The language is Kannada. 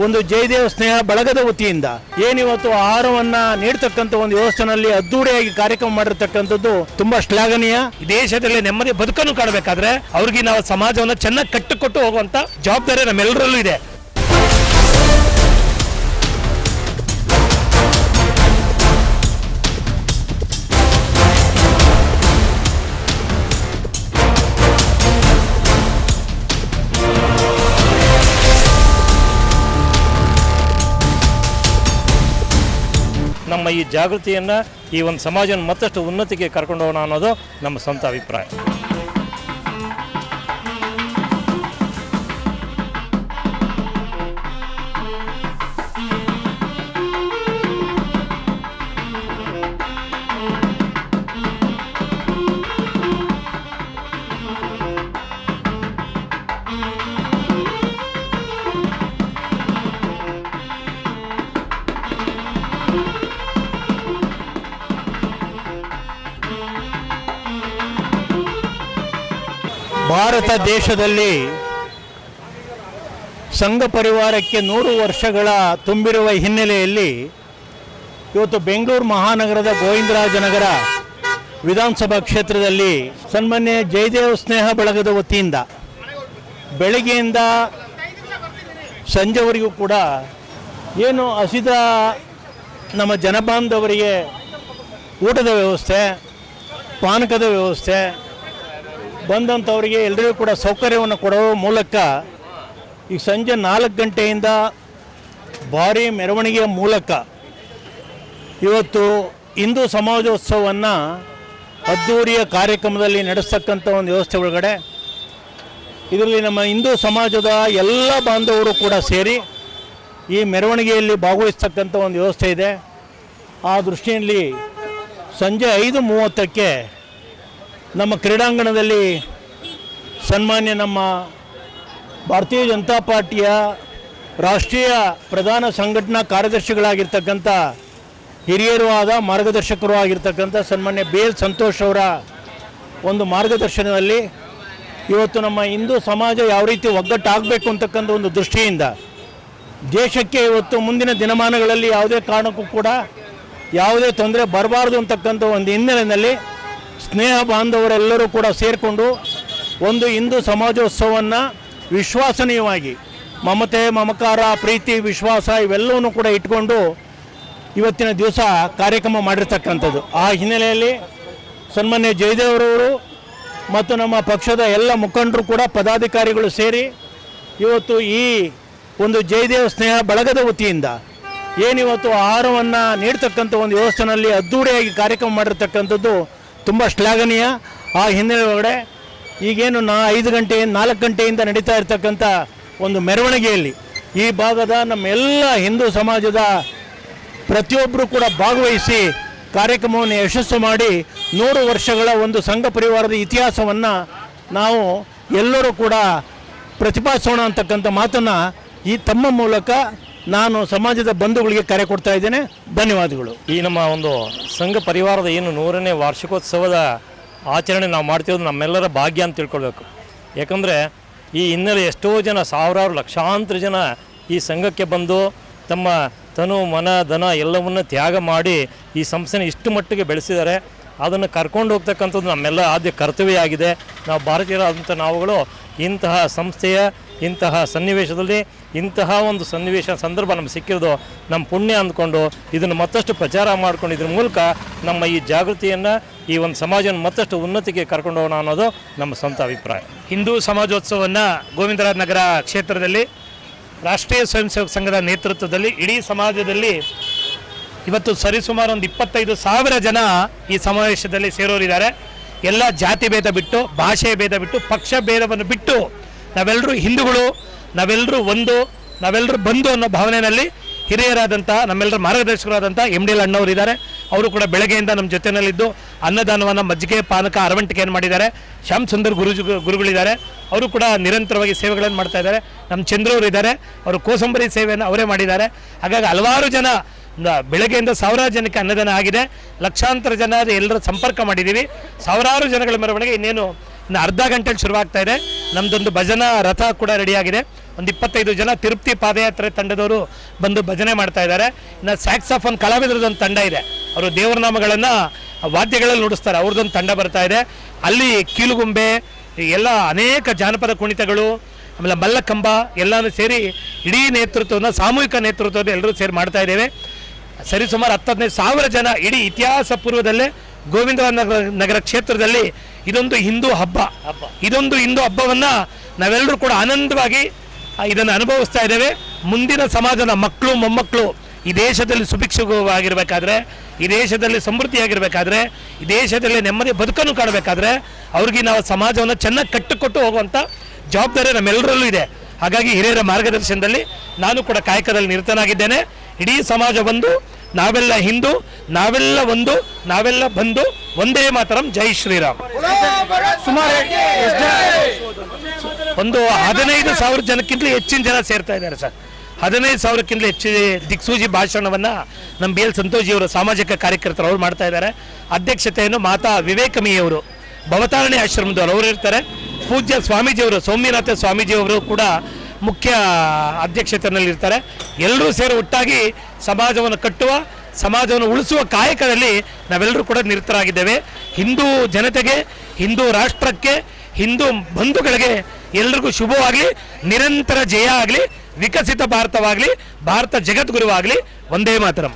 ಒಂದು ಜಯದೇವ ಸ್ನೇಹ ಬಳಗದ ವತಿಯಿಂದ ಏನಿವತ್ತು ಆಹಾರವನ್ನ ನೀಡ್ತಕ್ಕಂಥ ಒಂದು ವ್ಯವಸ್ಥೆನಲ್ಲಿ ಅದ್ದೂರಿಯಾಗಿ ಕಾರ್ಯಕ್ರಮ ಮಾಡಿರ್ತಕ್ಕಂಥದ್ದು ತುಂಬಾ ಶ್ಲಾಘನೀಯ. ದೇಶದಲ್ಲಿ ನೆಮ್ಮದಿ ಬದುಕನ್ನು ಕಾಣಬೇಕಾದ್ರೆ ಅವ್ರಿಗೆ ನಾವು ಸಮಾಜವನ್ನು ಚೆನ್ನಾಗಿ ಕಟ್ಟಿಕೊಟ್ಟು ಹೋಗುವಂತ ಜವಾಬ್ದಾರಿ ನಮ್ಮೆಲ್ಲರಲ್ಲೂ ಇದೆ. ನಮ್ಮ ಈ ಜಾಗೃತಿಯನ್ನು ಈ ಒಂದು ಸಮಾಜವನ್ನು ಮತ್ತಷ್ಟು ಉನ್ನತಿಗೆ ಕರ್ಕೊಂಡು ಹೋಗೋಣ ಅನ್ನೋದು ನಮ್ಮ ಸ್ವಂತ ಅಭಿಪ್ರಾಯ. ಭಾರತ ದೇಶದಲ್ಲಿ ಸಂಘ ಪರಿವಾರಕ್ಕೆ 100 ವರ್ಷಗಳ ತುಂಬಿರುವ ಹಿನ್ನೆಲೆಯಲ್ಲಿ ಇವತ್ತು ಬೆಂಗಳೂರು ಮಹಾನಗರದ ಗೋವಿಂದರಾಜನಗರ ವಿಧಾನಸಭಾ ಕ್ಷೇತ್ರದಲ್ಲಿ ಸನ್ಮಾನ್ಯ ಜಯದೇವ ಸ್ನೇಹ ಬಳಗದ ವತಿಯಿಂದ ಬೆಳಗ್ಗೆಯಿಂದ ಸಂಜೆವರೆಗೂ ಕೂಡ ಏನು ಹಸಿದ ನಮ್ಮ ಜನಬಾಂಧವರಿಗೆ ಊಟದ ವ್ಯವಸ್ಥೆ, ಪಾನಕದ ವ್ಯವಸ್ಥೆ, ಬಂದಂಥವರಿಗೆ ಎಲ್ಲರಿಗೂ ಕೂಡ ಸೌಕರ್ಯವನ್ನು ಕೊಡುವ ಮೂಲಕ ಈಗ ಸಂಜೆ 4 ಗಂಟೆಯಿಂದ ಭಾರೀ ಮೆರವಣಿಗೆಯ ಮೂಲಕ ಇವತ್ತು ಹಿಂದೂ ಸಮಾಜೋತ್ಸವವನ್ನು ಅದ್ದೂರಿಯ ಕಾರ್ಯಕ್ರಮದಲ್ಲಿ ನಡೆಸ್ತಕ್ಕಂಥ ಒಂದು ವ್ಯವಸ್ಥೆ ಒಳಗಡೆ ಇದರಲ್ಲಿ ನಮ್ಮ ಹಿಂದೂ ಸಮಾಜದ ಎಲ್ಲ ಬಾಂಧವರು ಕೂಡ ಸೇರಿ ಈ ಮೆರವಣಿಗೆಯಲ್ಲಿ ಭಾಗವಹಿಸ್ತಕ್ಕಂಥ ಒಂದು ವ್ಯವಸ್ಥೆ ಇದೆ. ಆ ದೃಷ್ಟಿಯಲ್ಲಿ ಸಂಜೆ 5:30ಕ್ಕೆ ನಮ್ಮ ಕ್ರೀಡಾಂಗಣದಲ್ಲಿ ಸನ್ಮಾನ್ಯ ನಮ್ಮ ಭಾರತೀಯ ಜನತಾ ಪಾರ್ಟಿಯ ರಾಷ್ಟ್ರೀಯ ಪ್ರಧಾನ ಸಂಘಟನಾ ಕಾರ್ಯದರ್ಶಿಗಳಾಗಿರ್ತಕ್ಕಂಥ ಹಿರಿಯರೂ ಆದ ಮಾರ್ಗದರ್ಶಕರು ಆಗಿರ್ತಕ್ಕಂಥ ಸನ್ಮಾನ್ಯ BL ಸಂತೋಷ್ ಅವರ ಒಂದು ಮಾರ್ಗದರ್ಶನದಲ್ಲಿ ಇವತ್ತು ನಮ್ಮ ಹಿಂದೂ ಸಮಾಜ ಯಾವ ರೀತಿ ಒಗ್ಗಟ್ಟಾಗಬೇಕು ಅಂತಕ್ಕಂಥ ಒಂದು ದೃಷ್ಟಿಯಿಂದ ದೇಶಕ್ಕೆ ಇವತ್ತು ಮುಂದಿನ ದಿನಮಾನಗಳಲ್ಲಿ ಯಾವುದೇ ಕಾರಣಕ್ಕೂ ಕೂಡ ಯಾವುದೇ ತೊಂದರೆ ಬರಬಾರ್ದು ಅಂತಕ್ಕಂಥ ಒಂದು ಹಿನ್ನೆಲೆಯಲ್ಲಿ ಸ್ನೇಹ ಬಾಂಧವರೆಲ್ಲರೂ ಕೂಡ ಸೇರಿಕೊಂಡು ಒಂದು ಹಿಂದೂ ಸಮಾಜೋತ್ಸವವನ್ನು ವಿಶ್ವಾಸನೀಯವಾಗಿ ಮಮತೆ, ಮಮಕಾರ, ಪ್ರೀತಿ, ವಿಶ್ವಾಸ ಇವೆಲ್ಲವನ್ನೂ ಕೂಡ ಇಟ್ಕೊಂಡು ಇವತ್ತಿನ ದಿವಸ ಕಾರ್ಯಕ್ರಮ ಮಾಡಿರ್ತಕ್ಕಂಥದ್ದು. ಆ ಹಿನ್ನೆಲೆಯಲ್ಲಿ ಸನ್ಮಾನ್ಯ ಜಯದೇವರವರು ಮತ್ತು ನಮ್ಮ ಪಕ್ಷದ ಎಲ್ಲ ಮುಖಂಡರು ಕೂಡ ಪದಾಧಿಕಾರಿಗಳು ಸೇರಿ ಇವತ್ತು ಈ ಒಂದು ಜಯದೇವ ಸ್ನೇಹ ಬಳಗದ ವತಿಯಿಂದ ಏನಿವತ್ತು ಆಹಾರವನ್ನು ನೀಡ್ತಕ್ಕಂಥ ಒಂದು ವ್ಯವಸ್ಥೆನಲ್ಲಿ ಅದ್ದೂರಿಯಾಗಿ ಕಾರ್ಯಕ್ರಮ ಮಾಡಿರ್ತಕ್ಕಂಥದ್ದು ತುಂಬ ಶ್ಲಾಘನೀಯ. ಆ ಹಿನ್ನೆಲೆ ಒಳಗಡೆ ಈಗೇನು 4 ಗಂಟೆಯಿಂದ ನಡೀತಾ ಇರ್ತಕ್ಕಂಥ ಒಂದು ಮೆರವಣಿಗೆಯಲ್ಲಿ ಈ ಭಾಗದ ನಮ್ಮೆಲ್ಲ ಹಿಂದೂ ಸಮಾಜದ ಪ್ರತಿಯೊಬ್ಬರು ಕೂಡ ಭಾಗವಹಿಸಿ ಕಾರ್ಯಕ್ರಮವನ್ನು ಯಶಸ್ಸು ಮಾಡಿ 100 ವರ್ಷಗಳ ಒಂದು ಸಂಘ ಪರಿವಾರದ ಇತಿಹಾಸವನ್ನು ನಾವು ಎಲ್ಲರೂ ಕೂಡ ಪ್ರತಿಪಾದಿಸೋಣ ಅಂತಕ್ಕಂಥ ಮಾತನ್ನು ಈ ತಮ್ಮ ಮೂಲಕ ನಾನು ಸಮಾಜದ ಬಂಧುಗಳಿಗೆ ಕರೆ ಕೊಡ್ತಾ ಇದ್ದೇನೆ. ಧನ್ಯವಾದಗಳು. ಈ ನಮ್ಮ ಒಂದು ಸಂಘ ಪರಿವಾರದ ಏನು 100ನೇ ವಾರ್ಷಿಕೋತ್ಸವದ ಆಚರಣೆ ನಾವು ಮಾಡ್ತಿರೋದು ನಮ್ಮೆಲ್ಲರ ಭಾಗ್ಯ ಅಂತ ತಿಳ್ಕೊಳ್ಬೇಕು. ಯಾಕಂದರೆ ಈ ಹಿನ್ನೆಲೆ ಎಷ್ಟೋ ಜನ, ಸಾವಿರಾರು ಲಕ್ಷಾಂತರ ಜನ ಈ ಸಂಘಕ್ಕೆ ಬಂದು ತಮ್ಮ ತನು, ಮನ, ಧನ ಎಲ್ಲವನ್ನು ತ್ಯಾಗ ಮಾಡಿ ಈ ಸಂಸ್ಥೆನ ಇಷ್ಟು ಮಟ್ಟಿಗೆ ಬೆಳೆಸಿದ್ದಾರೆ. ಅದನ್ನು ಕರ್ಕೊಂಡು ಹೋಗ್ತಕ್ಕಂಥದ್ದು ನಮ್ಮೆಲ್ಲ ಆದ್ಯ ಕರ್ತವ್ಯ ಆಗಿದೆ. ನಾವು ಭಾರತೀಯರಾದಂಥ ನಾವುಗಳು ಇಂತಹ ಸಂಸ್ಥೆಯ ಇಂತಹ ಸನ್ನಿವೇಶದಲ್ಲಿ ಇಂತಹ ಒಂದು ಸಂದರ್ಭ ನಮ್ಗೆ ಸಿಕ್ಕಿರೋದು ನಮ್ಮ ಪುಣ್ಯ ಅಂದ್ಕೊಂಡು ಇದನ್ನು ಮತ್ತಷ್ಟು ಪ್ರಚಾರ ಮಾಡ್ಕೊಂಡು ಇದ್ರ ಮೂಲಕ ನಮ್ಮ ಈ ಜಾಗೃತಿಯನ್ನು ಈ ಒಂದು ಸಮಾಜವನ್ನು ಮತ್ತಷ್ಟು ಉನ್ನತಿಗೆ ಕರ್ಕೊಂಡು ಹೋಗೋಣ ಅನ್ನೋದು ನಮ್ಮ ಸ್ವಂತ ಅಭಿಪ್ರಾಯ. ಹಿಂದೂ ಸಮಾಜೋತ್ಸವವನ್ನು ಗೋವಿಂದರಾಜನಗರ ಕ್ಷೇತ್ರದಲ್ಲಿ ರಾಷ್ಟ್ರೀಯ ಸ್ವಯಂ ಸೇವಕ ಸಂಘದ ನೇತೃತ್ವದಲ್ಲಿ ಇಡೀ ಸಮಾಜದಲ್ಲಿ ಇವತ್ತು ಸರಿಸುಮಾರು ಒಂದು 25,000 ಜನ ಈ ಸಮಾವೇಶದಲ್ಲಿ ಸೇರೋರಿದ್ದಾರೆ. ಎಲ್ಲ ಜಾತಿ ಭೇದ ಬಿಟ್ಟು, ಭಾಷೆ ಭೇದ ಬಿಟ್ಟು, ಪಕ್ಷ ಭೇದವನ್ನು ಬಿಟ್ಟು ನಾವೆಲ್ಲರೂ ಹಿಂದೂಗಳು, ನಾವೆಲ್ಲರೂ ಒಂದು, ನಾವೆಲ್ಲರೂ ಬಂಧು ಅನ್ನೋ ಭಾವನೆಯಲ್ಲಿ ಹಿರಿಯರಾದಂಥ ನಮ್ಮೆಲ್ಲರ ಮಾರ್ಗದರ್ಶಕರಾದಂಥ MDL ಅಣ್ಣವರು ಇದ್ದಾರೆ. ಅವರು ಕೂಡ ಬೆಳಗ್ಗೆಯಿಂದ ನಮ್ಮ ಜೊತೆಯಲ್ಲಿದ್ದು ಅನ್ನದಾನವನ್ನು, ಮಜ್ಜಿಗೆ, ಪಾನಕ, ಅರವಂಟಿಕೆಯನ್ನು ಮಾಡಿದ್ದಾರೆ. ಶ್ಯಾಮ್ ಸುಂದರ್ ಗುರುಗಳಿದ್ದಾರೆ, ಅವರು ಕೂಡ ನಿರಂತರವಾಗಿ ಸೇವೆಗಳನ್ನು ಮಾಡ್ತಾ ಇದ್ದಾರೆ. ನಮ್ಮ ಚಂದ್ರವರು ಇದ್ದಾರೆ, ಅವರು ಕೋಸಂಬರಿ ಸೇವೆಯನ್ನು ಅವರೇ ಮಾಡಿದ್ದಾರೆ. ಹಾಗಾಗಿ ಹಲವಾರು ಜನ ಬೆಳಗ್ಗೆಯಿಂದ ಸಾವಿರಾರು ಜನಕ್ಕೆ ಅನ್ನದಾನ ಆಗಿದೆ. ಲಕ್ಷಾಂತರ ಜನ ಎಲ್ಲರ ಸಂಪರ್ಕ ಮಾಡಿದ್ದೀವಿ. ಸಾವಿರಾರು ಜನಗಳ ಮೆರವಣಿಗೆ ಇನ್ನೇನು ಅರ್ಧ ಗಂಟೆಯಲ್ಲಿ ಶುರುವಾಗ್ತಾ ಇದೆ. ನಮ್ಮದೊಂದು ಭಜನಾ ರಥ ಕೂಡ ರೆಡಿಯಾಗಿದೆ. ಒಂದು 25 ಜನ ತಿರುಪತಿ ಪಾದಯಾತ್ರೆ ತಂಡದವರು ಬಂದು ಭಜನೆ ಮಾಡ್ತಾ ಇದ್ದಾರೆ. ಇನ್ನು ಸ್ಯಾಕ್ಸಾಫೋನ್ ಕಲಾವಿದರದೊಂದು ತಂಡ ಇದೆ, ಅವರು ದೇವರ ನಾಮಗಳನ್ನು ವಾದ್ಯಗಳಲ್ಲಿ ನುಡಿಸ್ತಾರೆ, ಅವ್ರದ್ದೊಂದು ತಂಡ ಬರ್ತಾ ಇದೆ. ಅಲ್ಲಿ ಕೀಲುಗುಂಬೆ ಎಲ್ಲ ಅನೇಕ ಜಾನಪದ ಕುಣಿತಗಳು, ಆಮೇಲೆ ಮಲ್ಲಕಂಬ ಎಲ್ಲನೂ ಸೇರಿ ಇಡೀ ನೇತೃತ್ವವನ್ನು, ಸಾಮೂಹಿಕ ನೇತೃತ್ವವನ್ನು ಎಲ್ಲರೂ ಸೇರಿ ಮಾಡ್ತಾ ಇದ್ದೇವೆ. ಸರಿಸುಮಾರು 10-15 ಸಾವಿರ ಜನ ಇಡೀ ಇತಿಹಾಸ ಪೂರ್ವದಲ್ಲೇ ಗೋವಿಂದರಾಜನಗರ ಕ್ಷೇತ್ರದಲ್ಲಿ ಇದೊಂದು ಹಿಂದೂ ಹಬ್ಬ. ಇದೊಂದು ಹಿಂದೂ ಹಬ್ಬವನ್ನು ನಾವೆಲ್ಲರೂ ಕೂಡ ಆನಂದವಾಗಿ ಇದನ್ನು ಅನುಭವಿಸ್ತಾ ಇದ್ದೇವೆ. ಮುಂದಿನ ಸಮಾಜದ ಮಕ್ಕಳು ಮೊಮ್ಮಕ್ಕಳು ಈ ದೇಶದಲ್ಲಿ ಸುಭಿಕ್ಷವಾಗಿರಬೇಕಾದ್ರೆ, ಈ ದೇಶದಲ್ಲಿ ಸಮೃದ್ಧಿಯಾಗಿರಬೇಕಾದ್ರೆ, ಈ ದೇಶದಲ್ಲಿ ನೆಮ್ಮದಿ ಬದುಕನ್ನು ಕಾಣಬೇಕಾದ್ರೆ ಅವ್ರಿಗೆ ನಾವು ಸಮಾಜವನ್ನು ಚೆನ್ನಾಗಿ ಕಟ್ಟಿಕೊಟ್ಟು ಹೋಗುವಂಥ ಜವಾಬ್ದಾರಿ ನಮ್ಮೆಲ್ಲರಲ್ಲೂ ಇದೆ. ಹಾಗಾಗಿ ಹಿರಿಯರ ಮಾರ್ಗದರ್ಶನದಲ್ಲಿ ನಾನು ಕೂಡ ಕಾಯಕದಲ್ಲಿ ನಿರತನಾಗಿದ್ದೇನೆ. ಇಡೀ ಸಮಾಜ ಒಂದು, ನಾವೆಲ್ಲ ಹಿಂದೂ, ನಾವೆಲ್ಲ ಒಂದು, ನಾವೆಲ್ಲ ಬಂದು ಒಂದೇ ಮಾತರಂ, ಜೈ ಶ್ರೀರಾಮ್. ಸುಮಾರು ಒಂದು 15,000 ಜನಕ್ಕಿಂತಲೂ ಹೆಚ್ಚಿನ ಜನ ಸೇರ್ತಾ ಇದ್ದಾರೆ ಸರ್. 15,000ಕ್ಕಿಂತಲೂ ಹೆಚ್ಚು ದಿಕ್ಸೂಜಿ ಭಾಷಣವನ್ನು ನಮ್ಮ BL ಸಂತೋಷಿಯವರು ಸಾಮಾಜಿಕ ಕಾರ್ಯಕರ್ತರು ಅವ್ರು ಮಾಡ್ತಾ ಇದ್ದಾರೆ. ಅಧ್ಯಕ್ಷತೆಯನ್ನು ಮಾತಾ ವಿವೇಕಮಿಯವರು ಭವತಾರಣಿ ಆಶ್ರಮದವರು ಅವರು ಇರ್ತಾರೆ. ಪೂಜ್ಯ ಸ್ವಾಮೀಜಿಯವರು ಸೌಮ್ಯನಾಥ ಸ್ವಾಮೀಜಿಯವರು ಕೂಡ ಮುಖ್ಯ ಅಧ್ಯಕ್ಷತೆಯಲ್ಲಿ ಇರ್ತಾರೆ. ಎಲ್ಲರೂ ಸೇರಿ ಒಟ್ಟಾಗಿ ಸಮಾಜವನ್ನು ಕಟ್ಟುವ, ಸಮಾಜವನ್ನು ಉಳಿಸುವ ಕಾಯಕದಲ್ಲಿ ನಾವೆಲ್ಲರೂ ಕೂಡ ನಿರತರಾಗಿದ್ದೇವೆ. ಹಿಂದೂ ಜನತೆಗೆ, ಹಿಂದೂ ರಾಷ್ಟ್ರಕ್ಕೆ, ಹಿಂದೂ ಬಂಧುಗಳಿಗೆ ಎಲ್ರಿಗೂ ಶುಭವಾಗಲಿ, ನಿರಂತರ ಜಯ ಆಗಲಿ, ವಿಕಸಿತ ಭಾರತವಾಗಲಿ, ಭಾರತ ಜಗದ್ಗುರುವಾಗಲಿ. ಒಂದೇ ಮಾತರಂ.